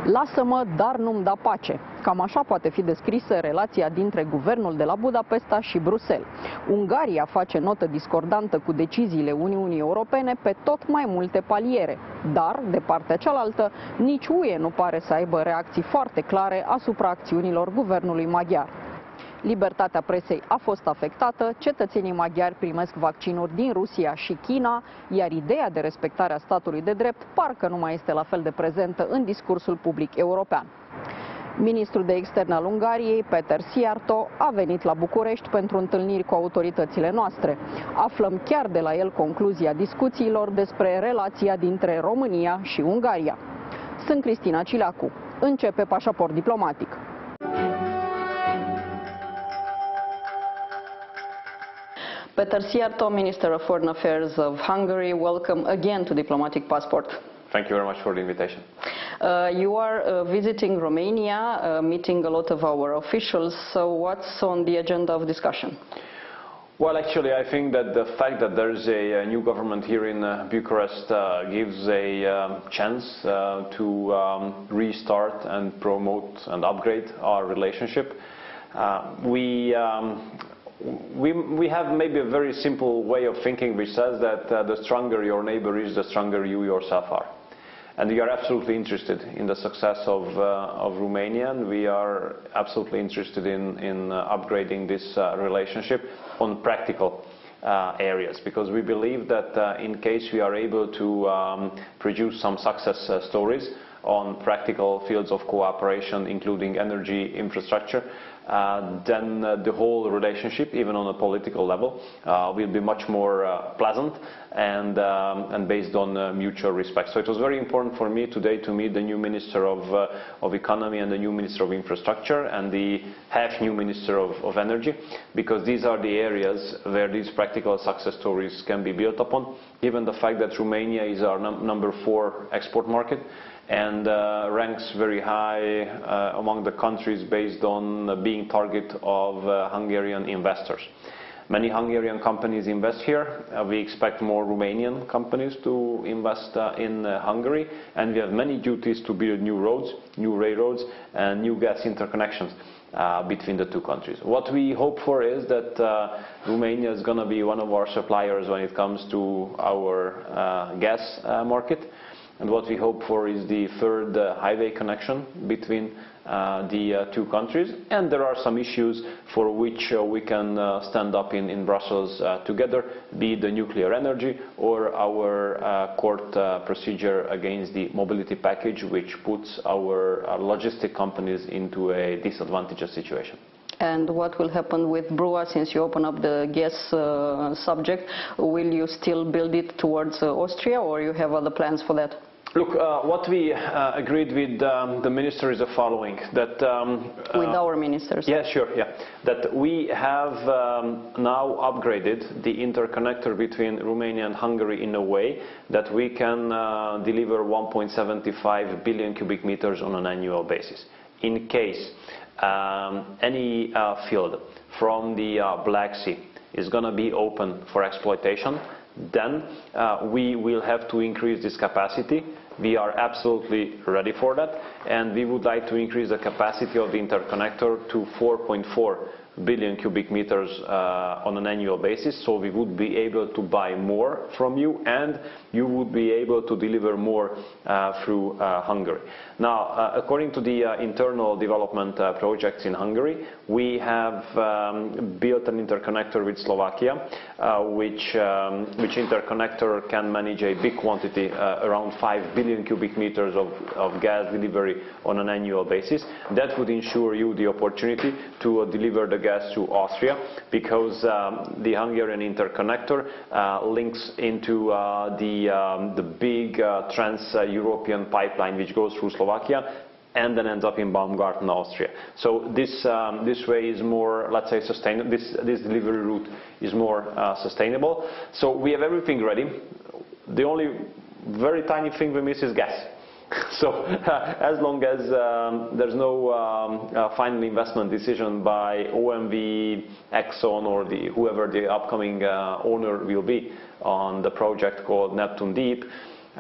Lasă-mă, dar nu-mi da pace. Cam așa poate fi descrisă relația dintre guvernul de la Budapesta și Bruxelles. Ungaria face notă discordantă cu deciziile Uniunii Europene pe tot mai multe paliere. Dar, de partea cealaltă, nici UE nu pare să aibă reacții foarte clare asupra acțiunilor guvernului maghiar. Libertatea presei a fost afectată, cetățenii maghiari primesc vaccinuri din Rusia și China, iar ideea de respectare a statului de drept parcă nu mai este la fel de prezentă în discursul public european. Ministrul de externe al Ungariei, Péter Szijjártó, a venit la București pentru întâlniri cu autoritățile noastre. Aflăm chiar de la el concluzia discuțiilor despre relația dintre România și Ungaria. Sunt Cristina Cileacu. Începe Pașaport Diplomatic. Péter Szijjártó, Minister of Foreign Affairs of Hungary, welcome again to Diplomatic Passport. Thank you very much for the invitation. You are visiting Romania, meeting a lot of our officials, so what's on the agenda of discussion? Well, actually, I think that the fact that there is a new government here in Bucharest gives a chance to restart and promote and upgrade our relationship. We have maybe a very simple way of thinking which says that the stronger your neighbor is, the stronger you yourself are. And we are absolutely interested in the success of Romania, and we are absolutely interested in upgrading this relationship on practical areas, because we believe that in case we are able to produce some success stories on practical fields of cooperation, including energy infrastructure, then the whole relationship, even on a political level, will be much more pleasant and based on mutual respect. So it was very important for me today to meet the new Minister of Economy and the new Minister of Infrastructure and the half-new Minister of Energy, because these are the areas where these practical success stories can be built upon, given the fact that Romania is our number 4 export market and ranks very high among the countries based on being target of Hungarian investors. Many Hungarian companies invest here. We expect more Romanian companies to invest in Hungary, and we have many duties to build new roads, new railroads and new gas interconnections between the two countries. What we hope for is that Romania is going to be one of our suppliers when it comes to our gas market. And what we hope for is the third highway connection between the two countries. And there are some issues for which we can stand up in Brussels together, be it the nuclear energy or our court procedure against the mobility package, which puts our logistic companies into a disadvantageous situation. And what will happen with Brua, since you open up the gas subject? Will you still build it towards Austria, or you have other plans for that? Look, what we agreed with the minister is the following, that with our ministers. Yeah, sure, yeah. That we have now upgraded the interconnector between Romania and Hungary in a way that we can deliver 1.75 billion cubic meters on an annual basis. In case any field from the Black Sea is going to be open for exploitation, then we will have to increase this capacity. We are absolutely ready for that, and we would like to increase the capacity of the interconnector to 4.4 billion cubic meters on an annual basis, so we would be able to buy more from you and you would be able to deliver more through Hungary. Now, according to the internal development projects in Hungary, we have built an interconnector with Slovakia, which interconnector can manage a big quantity, around 5 billion cubic meters of gas delivery on an annual basis. That would ensure you the opportunity to deliver the gas to Austria, because the Hungarian interconnector links into the big trans-European pipeline which goes through Slovakia and then ends up in Baumgarten, Austria. So this way is more, let's say, sustainable. This delivery route is more sustainable. So we have everything ready. The only very tiny thing we miss is gas. So as long as there's no final investment decision by OMV, Exxon, or whoever the upcoming owner will be on the project called Neptune Deep,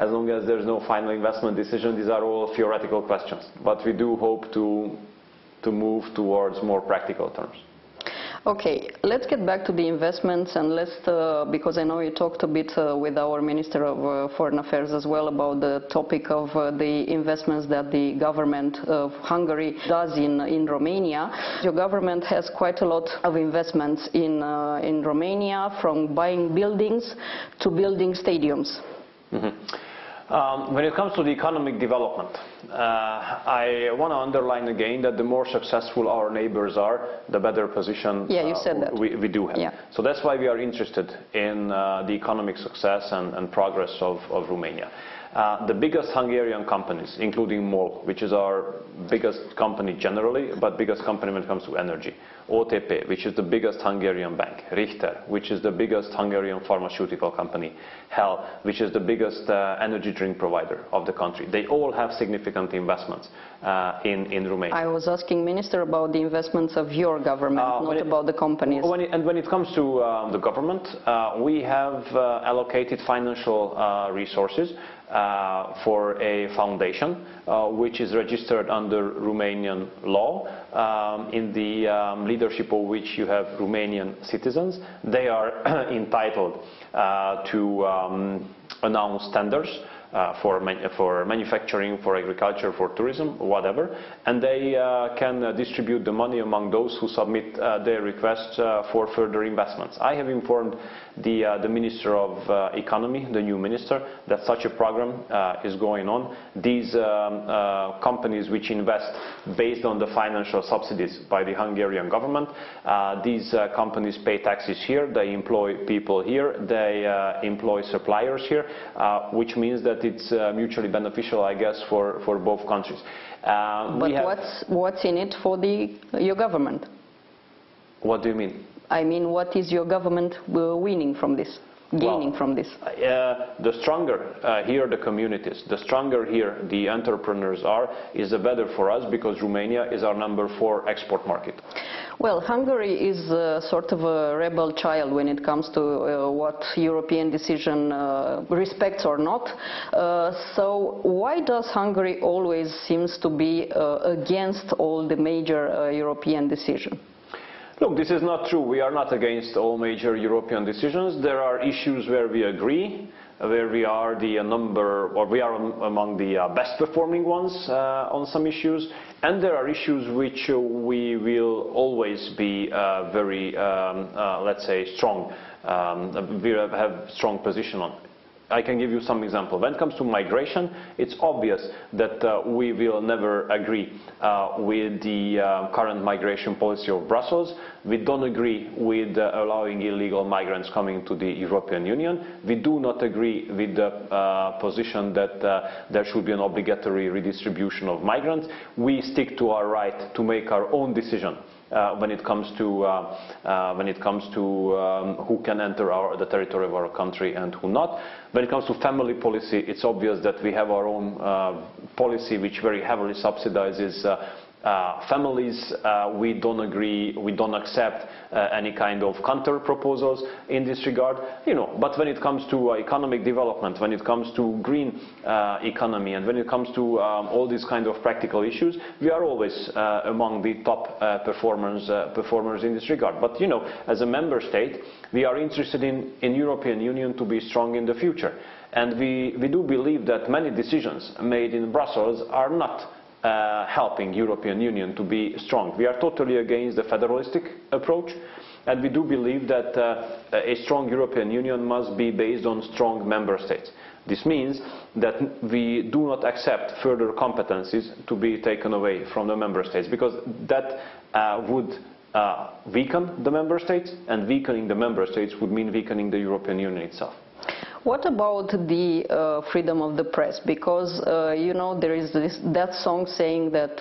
as long as there's no final investment decision, these are all theoretical questions. But we do hope to move towards more practical terms. Okay, let's get back to the investments, and because I know you talked a bit with our Minister of Foreign Affairs as well about the topic of the investments that the government of Hungary does in Romania. Your government has quite a lot of investments in Romania, from buying buildings to building stadiums. Mm-hmm. When it comes to the economic development, I want to underline again that the more successful our neighbors are, the better position you said that. we do have. Yeah. So that's why we are interested in the economic success and progress of Romania. The biggest Hungarian companies, including MOL, which is our biggest company generally, but biggest company when it comes to energy, OTP, which is the biggest Hungarian bank, Richter, which is the biggest Hungarian pharmaceutical company, HEL, which is the biggest energy drink provider of the country. They all have significant investments in Romania. I was asking Minister about the investments of your government, not about the companies. When it comes to the government, we have allocated financial resources for a foundation which is registered under Romanian law, in the leadership of which you have Romanian citizens. They are entitled to announce tenders for manufacturing, for agriculture, for tourism, whatever, and they can distribute the money among those who submit their requests for further investments. I have informed the Minister of Economy, the new minister, that such a program is going on. These companies which invest based on the financial subsidies by the Hungarian government, these companies pay taxes here, they employ people here, they employ suppliers here, which means that it's mutually beneficial, I guess, for both countries. But what's in it for your government? What do you mean? I mean, what is your government winning from this, gaining from this? The stronger here the communities, the stronger here the entrepreneurs are, is the better for us, because Romania is our #4 export market. Well, Hungary is sort of a rebel child when it comes to what European decision respects or not. So why does Hungary always seems to be against all the major European decisions? Look, this is not true. We are not against all major European decisions. There are issues where we agree, where we are among the best performing ones on some issues, and there are issues which we will always be very, let's say, strong. We have strong position on. I can give you some example. When it comes to migration, it's obvious that we will never agree with the current migration policy of Brussels. We don't agree with allowing illegal migrants coming to the European Union. We do not agree with the position that there should be an obligatory redistribution of migrants. We stick to our right to make our own decision when it comes to who can enter the territory of our country and who not. When it comes to family policy, it's obvious that we have our own policy which very heavily subsidizes families. We don't agree, we don't accept any kind of counter proposals in this regard, but when it comes to economic development, when it comes to green economy, and when it comes to all these kind of practical issues, we are always among the top performers in this regard. But as a member state, we are interested in European Union to be strong in the future, and we do believe that many decisions made in Brussels are not helping European Union to be strong. We are totally against the federalistic approach, and we do believe that a strong European Union must be based on strong member states. This means that we do not accept further competencies to be taken away from the member states, because that would weaken the member states, and weakening the member states would mean weakening the European Union itself. What about the freedom of the press? Because, there is that song saying that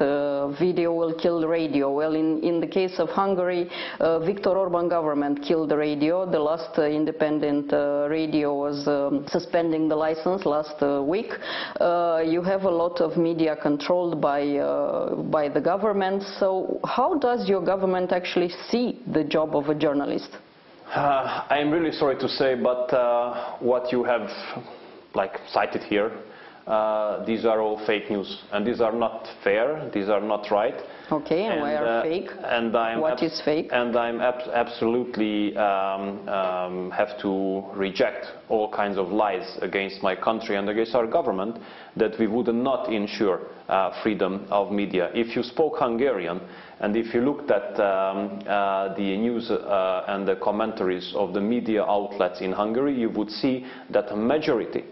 video will kill radio. Well, in the case of Hungary, Viktor Orban government killed the radio. The last independent radio was suspending the license last week. You have a lot of media controlled by the government. So how does your government actually see the job of a journalist? I am really sorry to say, but what you have like cited here, these are all fake news, and these are not fair, these are not right. Okay, and why are fake? And what is fake? And I'm absolutely have to reject all kinds of lies against my country and against our government that we would not ensure freedom of media. If you spoke Hungarian, and if you looked at the news and the commentaries of the media outlets in Hungary, you would see that a majority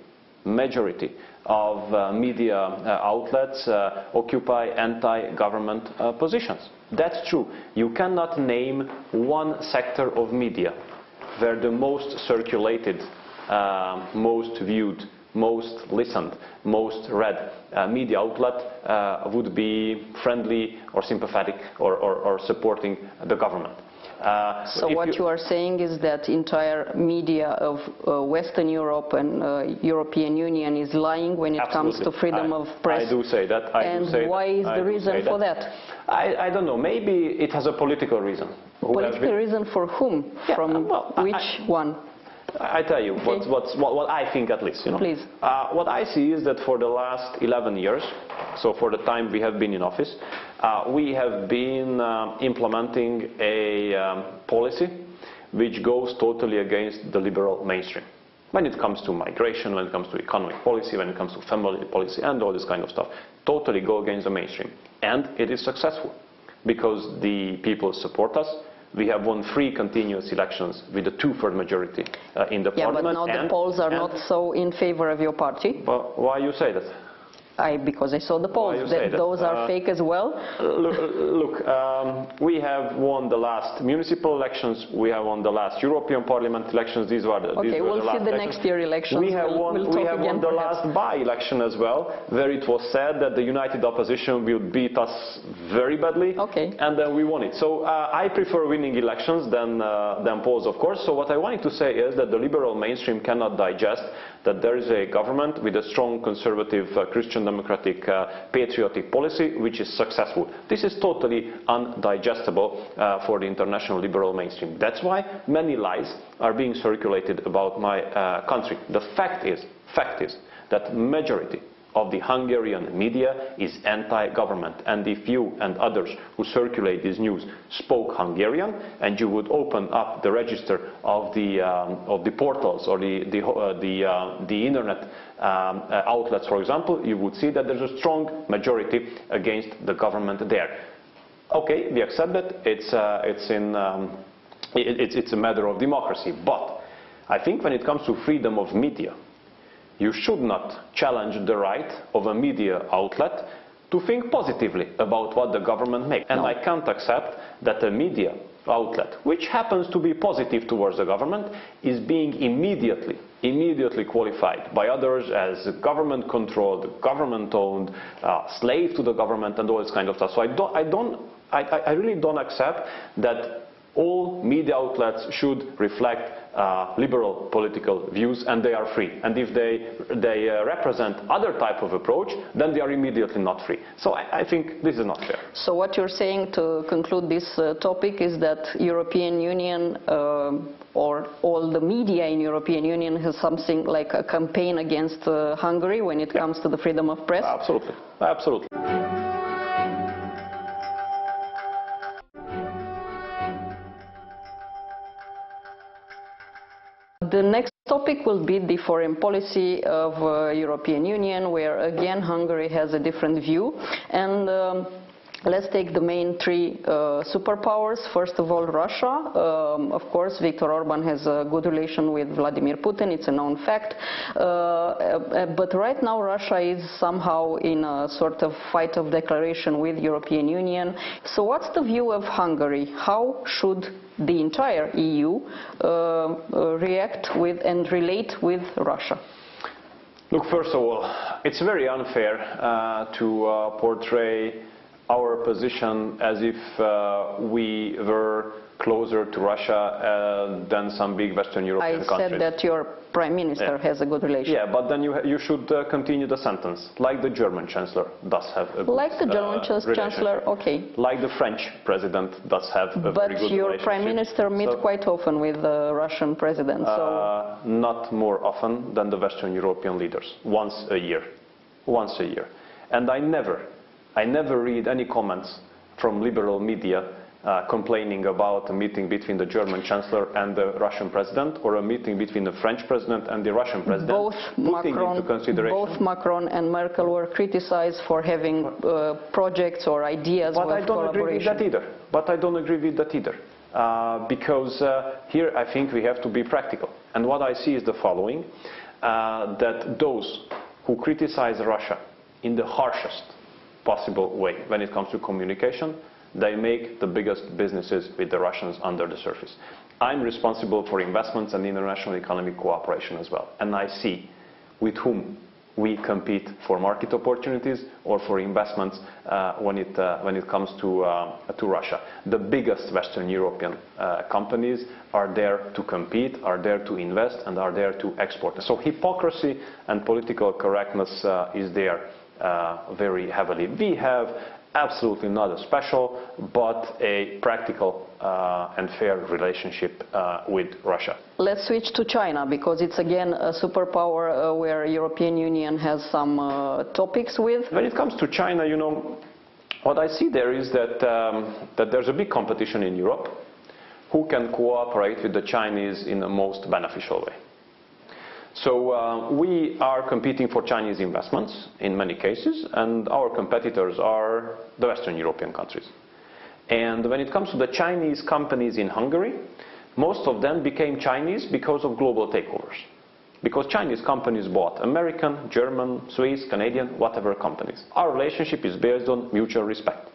of media outlets occupy anti-government positions. That's true. You cannot name one sector of media where the most circulated, most viewed, most listened, most read media outlet would be friendly or sympathetic or supporting the government. So what you are saying is that entire media of Western Europe and European Union is lying when it comes to freedom of press? I do say that. And why is the reason for that? I don't know. Maybe it has a political reason. Political reason for whom? Yeah, From which one? I tell you what I think, at least. You know. Please. What I see is that for the last 11 years, so for the time we have been in office, we have been implementing a policy which goes totally against the liberal mainstream. When it comes to migration, when it comes to economic policy, when it comes to family policy and all this kind of stuff, totally go against the mainstream. And it is successful because the people support us. We have won 3 continuous elections with a 2/3 majority in the parliament. Yeah, but now the polls are not so in favor of your party. Well, why you say that? Because I saw the polls. Those are fake as well. Look, we have won the last municipal elections. We have won the last European Parliament elections. These were the we'll last see the elections. next year elections. We have won the last by-election as well, where it was said that the united opposition will beat us very badly. Okay. And then we won it. So I prefer winning elections than polls, of course. So what I wanted to say is that the liberal mainstream cannot digest that there is a government with a strong conservative Christian democratic patriotic policy which is successful. This is totally undigestible for the international liberal mainstream. That's why many lies are being circulated about my country. The fact is that majority of the Hungarian media is anti-government, and if you and others who circulate this news spoke Hungarian, and you would open up the register of the portals or the internet outlets, for example, you would see that there's a strong majority against the government there. Okay, we accept that it's a matter of democracy, but I think when it comes to freedom of media, you should not challenge the right of a media outlet to think positively about what the government makes. And I can't accept that a media outlet, which happens to be positive towards the government, is being immediately qualified by others as government-controlled, government-owned, slave to the government and all this kind of stuff. So I really don't accept that all media outlets should reflect liberal political views, and they are free. And if they represent other type of approach, then they are immediately not free. So I think this is not fair. So what you're saying, to conclude this topic, is that European Union or all the media in European Union has something like a campaign against Hungary when it comes to the freedom of press? Absolutely. Absolutely. The next topic will be the foreign policy of European Union, where again Hungary has a different view. And let's take the main 3 superpowers. First of all, Russia. Of course, Viktor Orban has a good relation with Vladimir Putin. It's a known fact. But right now Russia is somehow in a sort of fight of declaration with European Union. So what's the view of Hungary? How should the entire EU react with and relate with Russia? Look, first of all, it's very unfair to portray our position as if we were closer to Russia than some big Western European countries. I said that your Prime Minister has a good relationship. Yeah, but then you should continue the sentence. Like the German Chancellor does have a good Like the German Chancellor, okay. Like the French President does have a very good relationship. But your Prime Minister meets quite often with the Russian President, so... Not more often than the Western European leaders. Once a year. Once a year. And I never read any comments from liberal media complaining about a meeting between the German Chancellor and the Russian President, or a meeting between the French President and the Russian President. Both Macron and Merkel were criticized for having projects or ideas but with I don't agree with that either. But I don't agree with that either. Because here I think we have to be practical. And what I see is the following, that those who criticize Russia in the harshest possible way when it comes to communication, they make the biggest businesses with the Russians under the surface. I'm responsible for investments and international economic cooperation as well. And I see with whom we compete for market opportunities or for investments when it comes to Russia. The biggest Western European companies are there to compete, are there to invest, and are there to export. So hypocrisy and political correctness is there very heavily. We have absolutely not a special, but a practical and fair relationship with Russia. Let's switch to China, because it's again a superpower where European Union has some topics with. When it comes to China, you know, what I see there is that, that there's a big competition in Europe who can cooperate with the Chinese in the most beneficial way. So we are competing for Chinese investments in many cases, and our competitors are the Western European countries. And when it comes to the Chinese companies in Hungary, most of them became Chinese because of global takeovers. Because Chinese companies bought American, German, Swiss, Canadian, whatever companies. Our relationship is based on mutual respect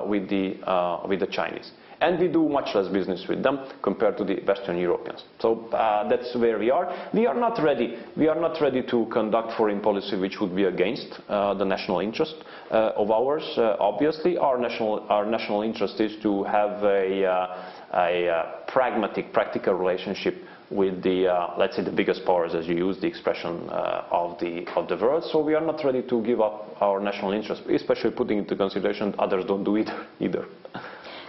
with the Chinese. And we do much less business with them compared to the Western Europeans. So that's where we are. We are not ready. We are not ready to conduct foreign policy which would be against the national interest of ours. Obviously, our national interest is to have a pragmatic, practical relationship with the, let's say, the biggest powers, as you use the expression, of the world. So we are not ready to give up our national interest, especially putting into consideration others don't do it either.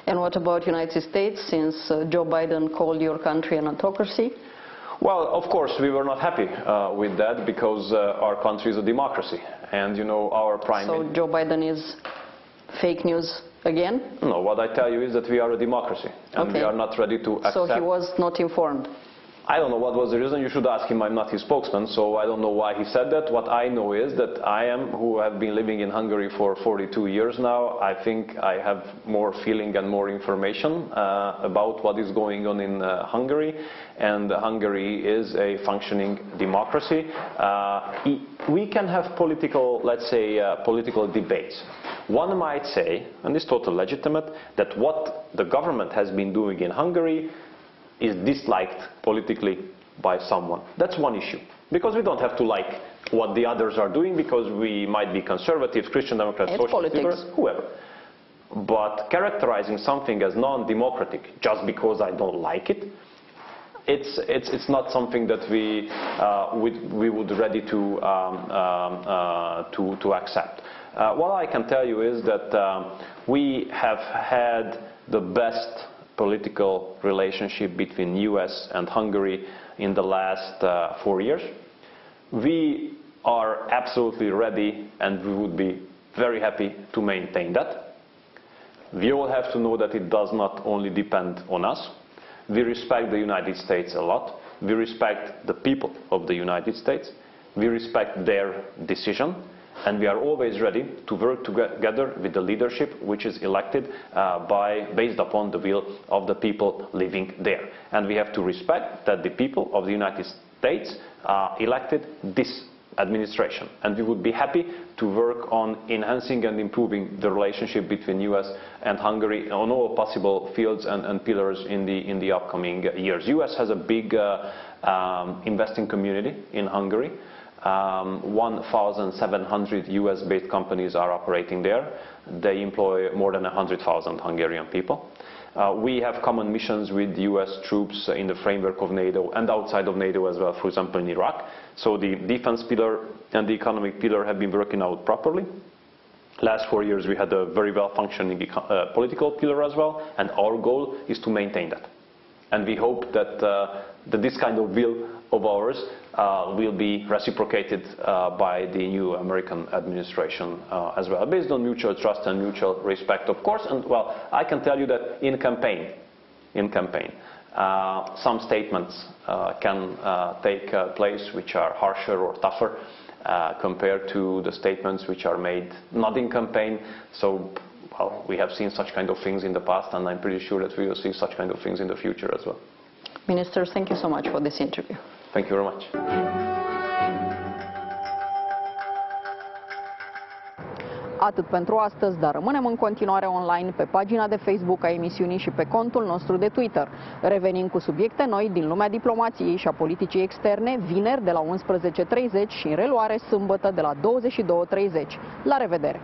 And what about United States, since Joe Biden called your country an autocracy? Well, of course, we were not happy with that, because our country is a democracy. And, you know, our prime... So Joe Biden is fake news again? No, what I tell you is that we are a democracy. And we are not ready to accept... So he was not informed? I don't know what was the reason. You should ask him. I'm not his spokesman, so I don't know why he said that. What I know is that I am, who have been living in Hungary for 42 years now, I think I have more feeling and more information about what is going on in Hungary. And Hungary is a functioning democracy. We can have political, let's say, political debates. One might say, and it's totally legitimate, that what the government has been doing in Hungary is disliked politically by someone. That's one issue. Because we don't have to like what the others are doing, because we might be conservatives, Christian Democrats, socialists, liberals, whoever. But characterizing something as non-democratic just because I don't like it, it's not something that we would ready to accept. What I can tell you is that we have had the best political relationship between US and Hungary in the last 4 years. We are absolutely ready, and we would be very happy to maintain that. We all have to know that it does not only depend on us. We respect the United States a lot. We respect the people of the United States. We respect their decision. And we are always ready to work together with the leadership which is elected based upon the will of the people living there. And we have to respect that the people of the United States elected this administration. And we would be happy to work on enhancing and improving the relationship between US and Hungary on all possible fields and pillars in the upcoming years. US has a big investing community in Hungary. 1,700 US-based companies are operating there. They employ more than 100,000 Hungarian people. We have common missions with US troops in the framework of NATO and outside of NATO as well, for example in Iraq. So the defense pillar and the economic pillar have been working out properly. Last 4 years we had a very well functioning political pillar as well, and our goal is to maintain that. And we hope that, this kind of will of ours will be reciprocated by the new American administration as well, based on mutual trust and mutual respect, of course. And well, I can tell you that in campaign, some statements can take place which are harsher or tougher compared to the statements which are made not in campaign. So well, we have seen such kind of things in the past, and I'm pretty sure that we will see such kind of things in the future as well. Minister, thank you so much for this interview. Thank you very much. Atât pentru astăzi, dar rămânem în continuare online pe pagina de Facebook a emisiunii și pe contul nostru de Twitter. Revenim cu subiecte noi din lumea diplomației și a politicii externe, vineri de la 11:30 și în reluare sâmbătă de la 22:30. La revedere!